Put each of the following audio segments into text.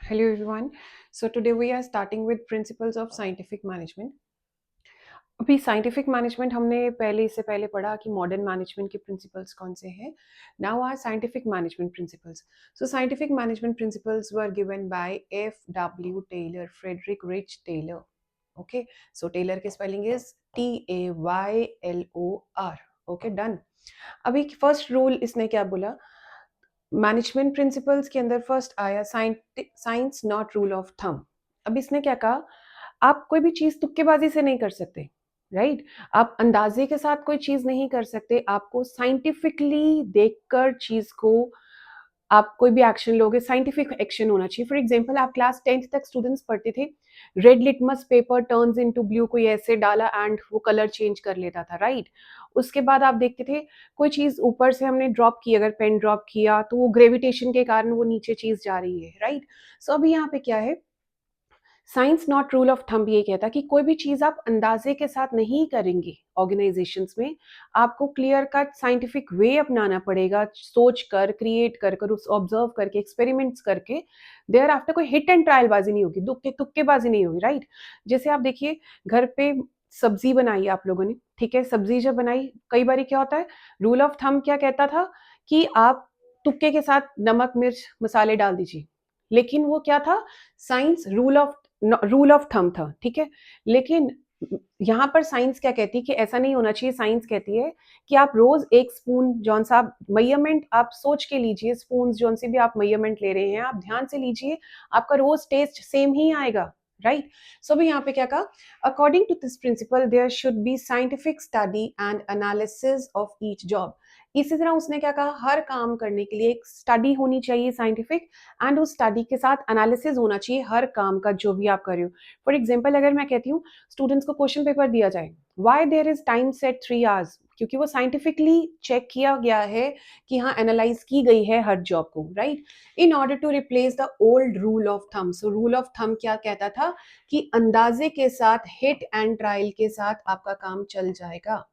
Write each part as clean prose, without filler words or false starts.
Hello everyone. So today we are starting with principles of scientific management. अभी scientific management हमने पहले इससे पहले पढ़ा कि मॉडर्न मैनेजमेंट के प्रिंसिपल्स कौन से हैं. Now are scientific management principles. So scientific management principles were given by F.W. Taylor, Frederick rich Taylor. Okay, so Taylor की spelling is TAYLOR. Okay, done. अभी फर्स्ट रूल इसने क्या बोला? मैनेजमेंट प्रिंसिपल्स के अंदर फर्स्ट आया science not rule of thumb. अब इसने क्या कहा? आप कोई भी चीज तुक्केबाजी से नहीं कर सकते, राइट? आप अंदाजे के साथ कोई चीज नहीं कर सकते. आपको साइंटिफिकली देखकर चीज को आप कोई भी एक्शन लोगे, साइंटिफिक एक्शन होना चाहिए. फॉर एग्जाम्पल, आप क्लास 10th तक स्टूडेंट्स पढ़ते थे, red litmus paper turns into blue, कोई ऐसे डाला एंड वो कलर चेंज कर लेता था, राइट? उसके बाद आप देखते थे कोई चीज ऊपर से हमने ड्रॉप की, अगर पेन ड्रॉप किया तो वो ग्रेविटेशन के कारण वो नीचे चीज जा रही है, राइट? सो अभी यहाँ पे क्या है? Science not rule of thumb ये कहता कि कोई भी चीज आप अंदाजे के साथ नहीं करेंगे. ऑर्गेनाइजेशंस में आपको क्लियर कट साइंटिफिक वे अपनाना पड़ेगा, सोच कर, क्रिएट कर कर, उस ऑब्जर्व करके, एक्सपेरिमेंट्स करके. देयर आफ्टर कोई हिट एंड ट्रायल बाजी नहीं होगी, तुक्केबाजी नहीं होगी, राइट? जैसे आप देखिए, घर पे सब्जी बनाई आप लोगों ने, ठीक है? सब्जी जब बनाई, कई बार क्या होता है, रूल ऑफ थंब क्या कहता था कि आप तुक्के के साथ नमक मिर्च मसाले डाल दीजिए. लेकिन वो क्या था? साइंस रूल ऑफ थंब था, ठीक है? लेकिन यहाँ पर साइंस क्या कहती है कि ऐसा नहीं होना चाहिए. साइंस कहती है कि आप रोज एक स्पून, जौन सा आप मेजरमेंट आप सोच के लीजिए, स्पून जौन से भी आप मेजरमेंट ले रहे हैं, आप ध्यान से लीजिए, आपका रोज टेस्ट सेम ही आएगा, राइट? सो भी यहाँ पे क्या कहा? According to this principle there should be scientific study and analysis of each job. इसी तरह उसने क्या कहा? हर काम करने के लिए एक स्टडी होनी चाहिए साइंटिफिक, एंड उस स्टडी के साथ एनालिसिस होना चाहिए हर काम का जो भी आप कर रहे हो. फॉर एग्जाम्पल, अगर मैं कहती हूँ स्टूडेंट्स को क्वेश्चन पेपर दिया जाए, why there is time set 3 hours? क्योंकि वो साइंटिफिकली चेक किया गया है कि हाँ, एनालाइज की गई है हर जॉब को, right? In order to replace the old rule of thumb. So rule of thumb क्या कहता था? कि अंदाजे के साथ, हिट एंड ट्रायल के साथ आपका काम चल जाएगा,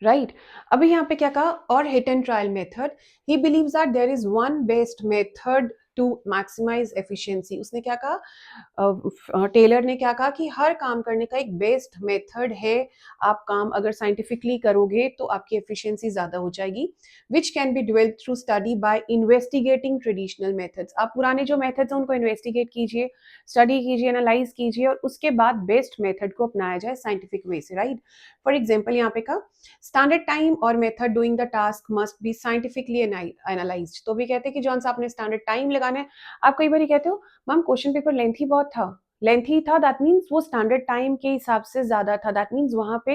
राइट? अभी यहाँ पे क्या कहा? और hit and trial method, he believes that there is one best method to maximise efficiency. उसने क्या कहा? टेलर ने क्या कहा कि हर काम करने का एक बेस्ट मेथड है. आप काम अगर साइंटिफिकली करोगे तो आपकी एफिशिएंसी ज्यादा हो जाएगी, which can be developed through study bye investigating traditional methods. आप पुराने जो मेथड्स हैं उनको इन्वेस्टिगेट कीजिए, स्टडी कीजिए, एनालाइज कीजिए, और उसके बाद बेस्ट मेथड को अपनाया जाए साइंटिफिक वे से, राइट? फॉर एग्जाम्पल, यहाँ पे का स्टैंडर्ड टाइम और method doing the task must be scientifically analysed. तो भी कहते हैं कि जॉन सा आपने स्टैंडर्ड टाइम लगाना है. आप कई बार कहते हो, मैम क्वेश्चन पेपर लेंथी बहुत था. लेंथी था, दैट मीन्स वो स्टैंडर्ड टाइम के हिसाब से ज्यादा था. दैट मीन्स वहां पे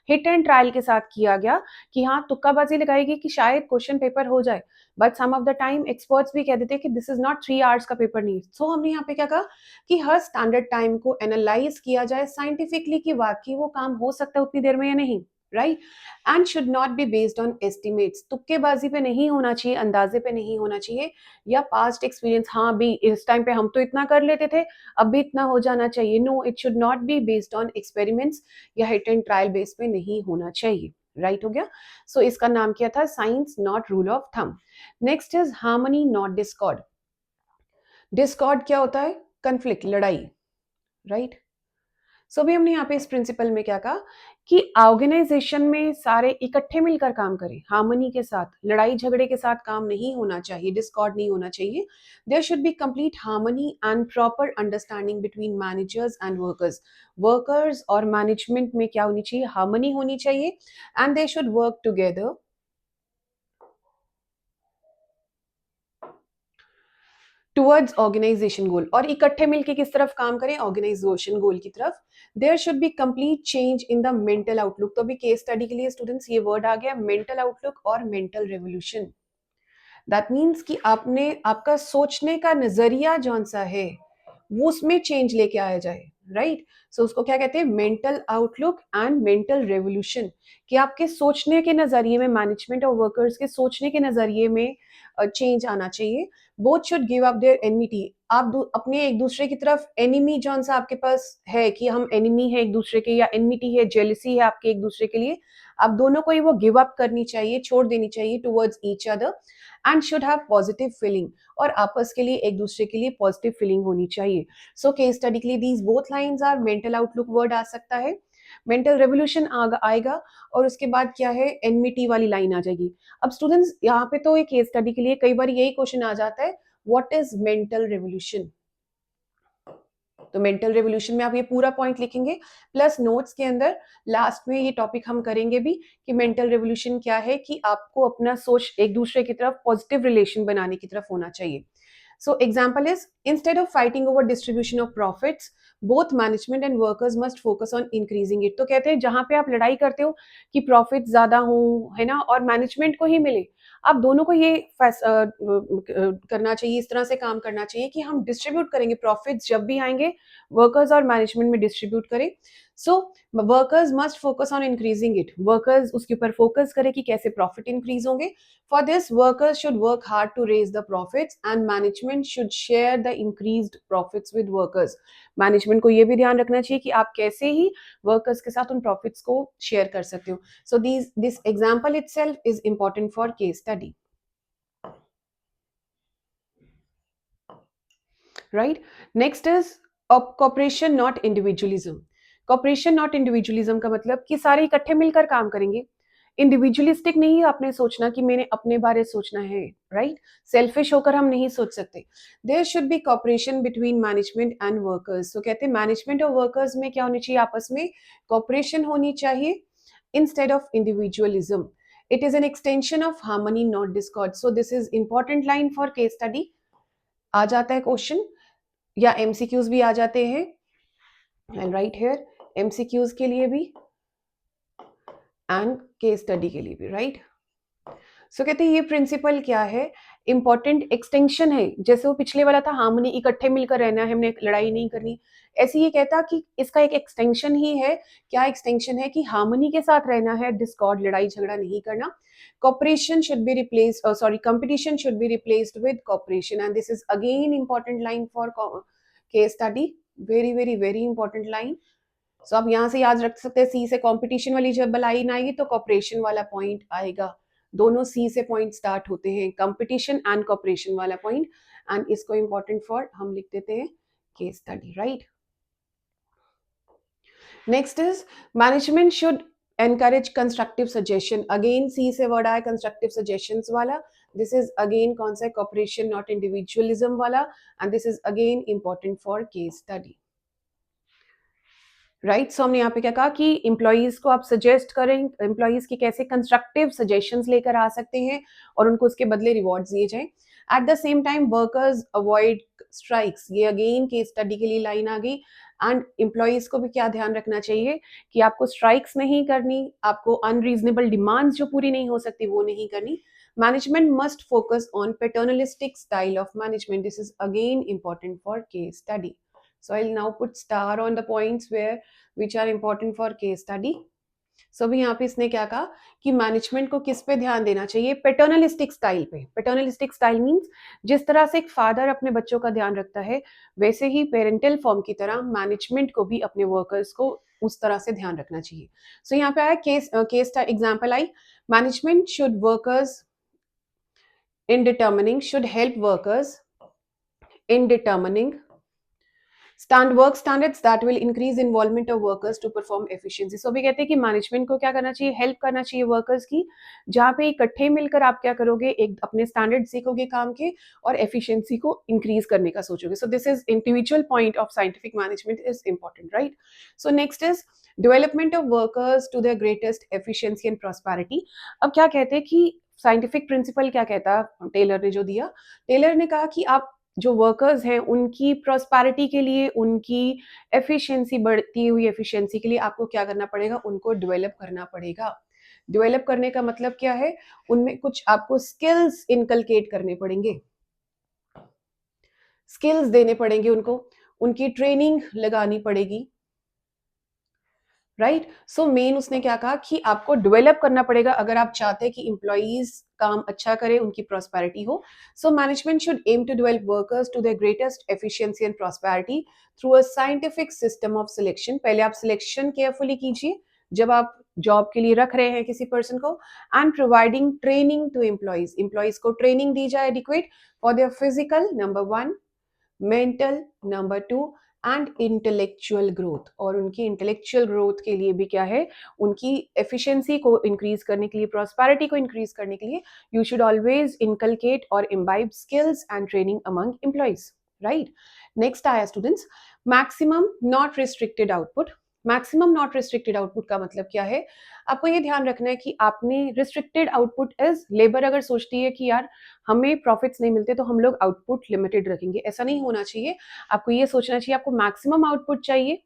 हिट एंड ट्रायल के साथ किया गया कि हाँ, तुक्काबाजी लगाएगी कि शायद क्वेश्चन पेपर हो जाए. But some of the time experts भी कह देते कि दिस इज नॉट 3 hours का पेपर नहीं. सो हमने यहाँ पे क्या कहा कि हर स्टैंडर्ड टाइम को एनालाइज किया जाए साइंटिफिकली कि वाकई वो काम हो सकता है उतनी देर में या नहीं, right? And should not be based on estimates. तुक्केबाजी पे नहीं होना चाहिए, अंदाजे पे नहीं होना चाहिए, या पास्ट एक्सपीरियंस, हाँ भी इस टाइम पे हम तो इतना कर लेते थे, अब भी इतना हो जाना चाहिए. No, it should not be based on experiments या हिट एंड ट्रायल बेस पे नहीं होना चाहिए, राइट? हो गया. सो इसका नाम क्या था? Science not rule of thumb. Next is harmony not Discord. Discord क्या होता है? कंफ्लिक्ट, लड़ाई, राइट? सो भी हमने यहाँ पे इस प्रिंसिपल में क्या कहा कि ऑर्गेनाइजेशन में सारे इकट्ठे मिलकर काम करें, हार्मनी के साथ, लड़ाई झगड़े के साथ काम नहीं होना चाहिए, डिस्कॉर्ड नहीं होना चाहिए. There should be complete harmony and proper understanding between managers and workers. Workers और मैनेजमेंट में क्या होनी चाहिए? हार्मनी होनी चाहिए, and they should work together towards organisation goal. और इकट्ठे मिलके किस तरफ काम करें? ऑर्गेनाइजेशन गोल की तरफ. There should be complete change in the mental outlook. तो अभी केस स्टडी के लिए स्टूडेंट्स ये वर्ड आ गया, मेंटल आउटलुक और मेंटल रेवोल्यूशन. दैट मीन्स कि आपने, आपका सोचने का नजरिया जौन सा है वो उसमें चेंज लेके आया जाए, राइट? सो उसको क्या कहते हैं? Mental outlook and mental revolution. कि आपके सोचने के नजरिए में, मैनेजमेंट और वर्कर्स के सोचने के नजरिए में चेंज आना चाहिए. Both should give up their enmity. आप अपने एक दूसरे की तरफ एनिमी जौन सा आपके पास है कि हम एनिमी है एक दूसरे के, या एनिमिटी है, जेलसी है आपके एक दूसरे के लिए, आप दोनों को ही वो गिव अप करनी चाहिए, छोड़ देनी चाहिए towards each other, and should have positive feeling, और आपस के लिए एक दूसरे के लिए पॉजिटिव फीलिंग होनी चाहिए. सो केस स्टडी के लिए these both lines are, mental outlook word आ सकता है, मेंटल रेवोल्यूशन आएगा, और उसके बाद क्या है, एनमिटी वाली लाइन आ जाएगी. अब स्टूडेंट्स यहाँ पे तो एक केस स्टडी के लिए कई बार यही क्वेश्चन आ जाता है, व्हाट इज मेंटल रेवोल्यूशन. तो मेंटल रेवोल्यूशन में आप ये पूरा पॉइंट लिखेंगे, प्लस नोट्स के अंदर लास्ट में ये टॉपिक हम करेंगे भी कि मेंटल रेवोल्यूशन क्या है, कि आपको अपना सोच एक दूसरे की तरफ पॉजिटिव रिलेशन बनाने की तरफ होना चाहिए. So example is, instead of fighting over distribution of profits, both management and workers must focus on increasing it. तो कहते हैं जहां पे आप लड़ाई करते हो कि प्रॉफिट ज्यादा हो, है ना, और मैनेजमेंट को ही मिले, आप दोनों को ये करना चाहिए, इस तरह से काम करना चाहिए कि हम डिस्ट्रीब्यूट करेंगे प्रॉफिट्स, जब भी आएंगे वर्कर्स और मैनेजमेंट में डिस्ट्रीब्यूट करें. So workers must focus on increasing it, workers उसके ऊपर फोकस करें कि कैसे प्रॉफिट इंक्रीज होंगे. For this, workers should work hard to raise the profits and management should share the increased profits with workers. Management को ये भी ध्यान रखना चाहिए कि आप कैसे ही workers के साथ उन profits को share कर सकते हो. So this example itself is important for case study. Right? Next is cooperation not individualism. Cooperation not individualism का मतलब कि सारे इकट्ठे मिलकर काम करेंगे. इंडिविजुअलिस्टिक नहीं आपने सोचना कि मैंने अपने बारे सोचना है, राइट. सेल्फिश होकर हम नहीं सोच सकते. There should be cooperation between management and workers. तो कहते हैं मैनेजमेंट और वर्कर्स में क्या होनी चाहिए, आपस में कॉपरेशन होनी चाहिए instead of individualism. It is an extension of harmony not discord. So this is important line for case study. आ जाता है क्वेश्चन या एमसीक्यूज भी आ जाते हैं. एंड राइट हियर एमसीक्यूज के लिए भी एंड केस स्टडी के लिए भी, राइट. सो कहते हैं ये प्रिंसिपल क्या है, इंपॉर्टेंट एक्सटेंशन है. जैसे वो पिछले वाला था हार्मनी, इकट्ठे मिलकर रहना है, हमने लड़ाई नहीं करनी, ऐसे ये कहता कि इसका एक एक्सटेंशन ही है. क्या एक्सटेंशन है, कि हार्मनी के साथ रहना है, डिस्कॉर्ड लड़ाई झगड़ा नहीं करना. Cooperation should be replaced, sorry, competition should be replaced with cooperation, and this is again important line for case study. Very very very important line. So आप यहाँ से याद रख सकते हैं, सी से कंपटीशन वाली जब लाइन आएगी तो कॉपरेशन वाला पॉइंट आएगा. दोनों सी से पॉइंट स्टार्ट होते हैं, कंपटीशन एंड कॉपरेशन वाला पॉइंट. एंड इसको इंपॉर्टेंट फॉर हम लिख देते हैं case study, right. Next is management should encourage constructive suggestion. Again C से वर्ड आया कंस्ट्रक्टिव सजेशंस वाला. दिस इज अगेन कौन सा, कॉपरेशन नॉट इंडिविजुअलिज्म वाला. And this is again important for case study, right. So हमने यहाँ पे क्या कहा कि एम्प्लॉइज को आप सजेस्ट करें, एम्प्लॉइज की कैसे कंस्ट्रक्टिव सजेशंस लेकर आ सकते हैं और उनको उसके बदले रिवॉर्ड्स दिए जाएं. At the same time workers avoid strikes. ये अगेन केस स्टडी के लिए लाइन आ गई. एंड एम्प्लॉइज को भी क्या ध्यान रखना चाहिए कि आपको स्ट्राइक्स नहीं करनी, आपको अनरीजनेबल डिमांड्स जो पूरी नहीं हो सकती वो नहीं करनी. Management must focus on paternalistic style of management. This is again important for case study. So I'll now put star on the points which are important for case study. So अभी यहाँ पे इसने क्या कहा कि मैनेजमेंट को किस पे ध्यान देना चाहिए, पैटर्नलिस्टिक स्टाइल पे. पैटर्नलिस्टिक स्टाइल मींस जिस तरह से एक फादर अपने बच्चों का ध्यान रखता है, वैसे ही पेरेंटल फॉर्म की तरह मैनेजमेंट को भी अपने वर्कर्स को उस तरह से ध्यान रखना चाहिए. सो यहाँ पे आया case example I, management should workers in determining, should help workers in determining work standards that will increase involvement of workers to perform efficiency. So भी कहते हैं कि मैनेजमेंट को क्या करना चाहिए, हेल्प करना चाहिए वर्कर्स की, जहाँ पे इकट्ठे मिलकर आप क्या करोगे, एक अपने स्टैंडर्ड सीखोगे काम के और एफिशिएंसी को इंक्रीज करने का सोचोगे. So this is individual point of scientific management is important, right. So next is development of workers to their greatest efficiency and prosperity. अब क्या कहते हैं कि साइंटिफिक प्रिंसिपल क्या कहता है, टेलर ने जो दिया, टेलर ने कहा कि आप जो वर्कर्स हैं उनकी प्रॉस्पेरिटी के लिए, उनकी एफिशिएंसी, बढ़ती हुई एफिशिएंसी के लिए आपको क्या करना पड़ेगा, उनको डेवलप करना पड़ेगा. डेवलप करने का मतलब क्या है, उनमें कुछ आपको स्किल्स इनकलकेट करने पड़ेंगे, स्किल्स देने पड़ेंगे उनको, उनकी ट्रेनिंग लगानी पड़ेगी, राइट. सो मेन उसने क्या कहा कि आपको डेवलप करना पड़ेगा अगर आप चाहते हैं कि इंप्लॉइज काम अच्छा करें, उनकी प्रॉस्पेरिटी हो. So management should aim to develop workers to their greatest efficiency and prosperity through a scientific system of selection. पहले आप सिलेक्शन केयरफुली कीजिए, जब आप जॉब के लिए रख रहे हैं किसी पर्सन को, and providing training to employees, employees को ट्रेनिंग दी जाए adequate for their physical number one, mental number two, and intellectual growth, और उनकी इंटेलेक्चुअल ग्रोथ के लिए भी क्या है, उनकी एफिशिएंसी को इंक्रीज करने के लिए, प्रॉस्पेरिटी को इंक्रीज करने के लिए यू शुड ऑलवेज इनकलकेट और imbibe skills and training among employees, right. Next आया students, maximum not restricted output. Maximum not restricted output का मतलब क्या है, आपको ये ध्यान रखना है कि आपने रिस्ट्रिक्टेड आउटपुट इज, लेबर अगर सोचती है कि यार हमें प्रॉफिट्स नहीं मिलते तो हम लोग आउटपुट लिमिटेड रखेंगे, ऐसा नहीं होना चाहिए। आपको ये सोचना चाहिए आपको मैक्सिमम आउटपुट चाहिए,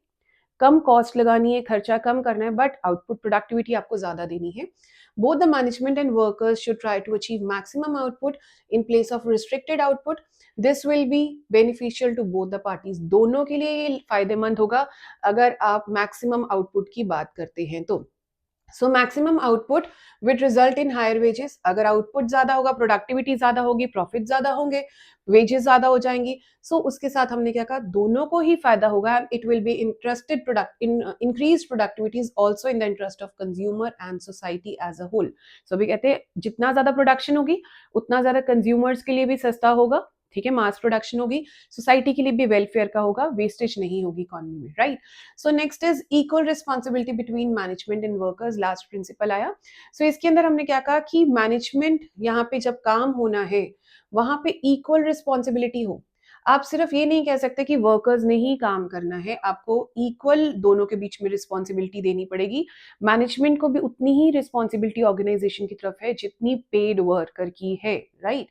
कम कॉस्ट लगानी है, खर्चा कम करना है, बट आउटपुट प्रोडक्टिविटी आपको ज्यादा देनी है। Both the management and workers should try to achieve maximum output in place of restricted output. This will be beneficial to both the parties, दोनों के लिए ये फायदेमंद होगा अगर आप मैक्सिमम आउटपुट की बात करते हैं तो। So maximum output with result in higher wages, अगर आउटपुट ज्यादा होगा, प्रोडक्टिविटी ज्यादा होगी, प्रॉफिट ज्यादा होंगे, वेजेस ज्यादा हो जाएंगी। सो उसके साथ हमने क्या कहा, दोनों को ही फायदा होगा, it will be interested product in increase productivity is also in the interest of consumer and society as a whole. So अभी कहते हैं जितना ज्यादा प्रोडक्शन होगी उतना ज्यादा कंज्यूमर्स के लिए भी सस्ता होगा, ठीक है, मास प्रोडक्शन होगी, सोसाइटी के लिए भी वेलफेयर का होगा, वेस्टेज नहीं होगी इकोनॉमी में, right. So next is equal responsibility between management and workers, last principle आया। सो इसके अंदर हमने क्या कहा कि मैनेजमेंट यहाँ पे जब काम होना है वहां पे इक्वल रिस्पॉन्सिबिलिटी हो। आप सिर्फ ये नहीं कह सकते कि वर्कर्स ने ही काम करना है, आपको इक्वल दोनों के बीच में रिस्पॉन्सिबिलिटी देनी पड़ेगी। मैनेजमेंट को भी उतनी ही रिस्पॉन्सिबिलिटी ऑर्गेनाइजेशन की तरफ है जितनी पेड वर्कर की है, राइट।